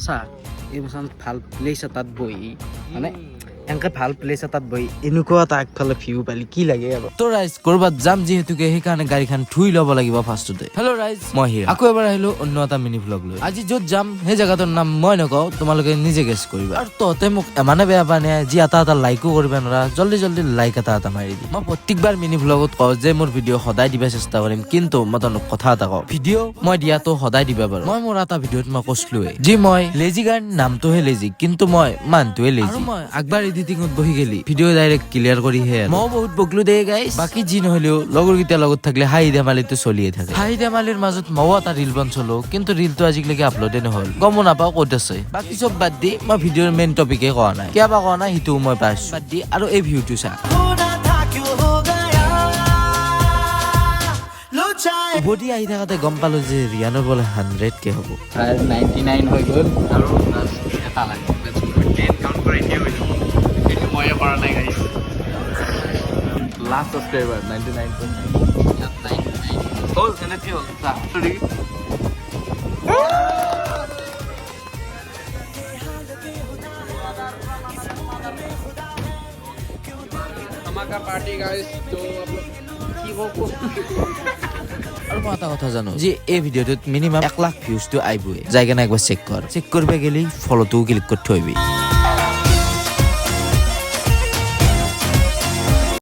চা এইবছৰ ভাল প্লেচ এটাত বহি মানে এনেকে ভাল প্লেচ এটাত বহি এনেকুৱা এটা আগফালে ভিউ পালি কি লাগে আৰু তো ৰাইজ কৰবাত যাম যিহেতুকে সেইকাৰণে গাড়ীখন ধুই ল'ব লাগিব ফাৰ্ষ্টতে। হেল্ল' ৰাইজ, মই হিৰা আকৌ এবাৰ আহিলো অন্য এটা মিনি ভ্লগ লৈ। আজি য'ত যাম সেই জেগাটোৰ নাম মই নকওঁ, তোমালোকে নিজে গেছ কৰিবা। আৰু তহঁতে মোক ইমানে বেয়া পায় নে যি এটা লাইকো কৰিব নোৱাৰা, জল্দি জল্দি লাইক এটা মাৰি দি। মই প্ৰত্যেকবাৰ মিনি ভ্লগত কওঁ যে মোৰ ভিডিঅ' সদায় দিব চেষ্টা কৰিম, কিন্তু মই তোমাক কথা এটা কওঁ, ভিডিঅ' মই দিয়াতো সদায় দিবা বাৰু। মই মোৰ এটা ভিডিঅ'ত মই কৈছিলোৱে যে মই লেজি গান নামটোহে লেজি, কিন্তু মই মানুহটোৱে লেজি। মই আগবাৰ এডিটিঙত বহি গেলি ভিডিঅ' ডাইৰেক্ট ক্লিয়াৰ কৰি হে মই বহুত বগলো দে গাইছ। বাকী যি নহলেও লগৰ কেইটাৰ লগত থাকিলে হাঁহি ধেমালিটো চলিয়ে থাকে। হাঁহি ধেমালিৰ মাজত ময়ো এটা ৰিল বনাইছিলো, কিন্তু ৰিলটো আজিলৈকে আপলোডে নহল, গমো নাপাওঁ ক'ত আছে। বাকী চব বাদ দি মই ভিডিঅ'ৰ মেইন টপিকে কোৱা নাই, কিয় বা কোৱা নাই সেইটোও মই পাইছো। বাদ দি আৰু এই ভিউটো চা উভতি আহি থাকোঁতে গম পালো যে ৰিয়ানৰ বোলে 100K হ'ব। 99 হৈ গ'ল আৰু এটা লাগে 10 কাউণ্ট কৰি এতিয়া হৈ যাব। সেইটো ময়ে কৰা নাই গাইছ। লাষ্ট ছাবস্ক্ৰাইবাৰ 99.9 হ'ল এনেকৈ হ'ল চা धमाका पार्टी गाइस। तो आप लोग কি হ'ব আৰু মই এটা কথা জানো যে এই ভিডিঅ'টোত মিনিমাম 1 লাখ ভিউজটো আহিবই। যাই কেনে একবাৰ চেক কৰিব গেলি ফলোটোও ক্লিক কৰি থৈ আহিবি।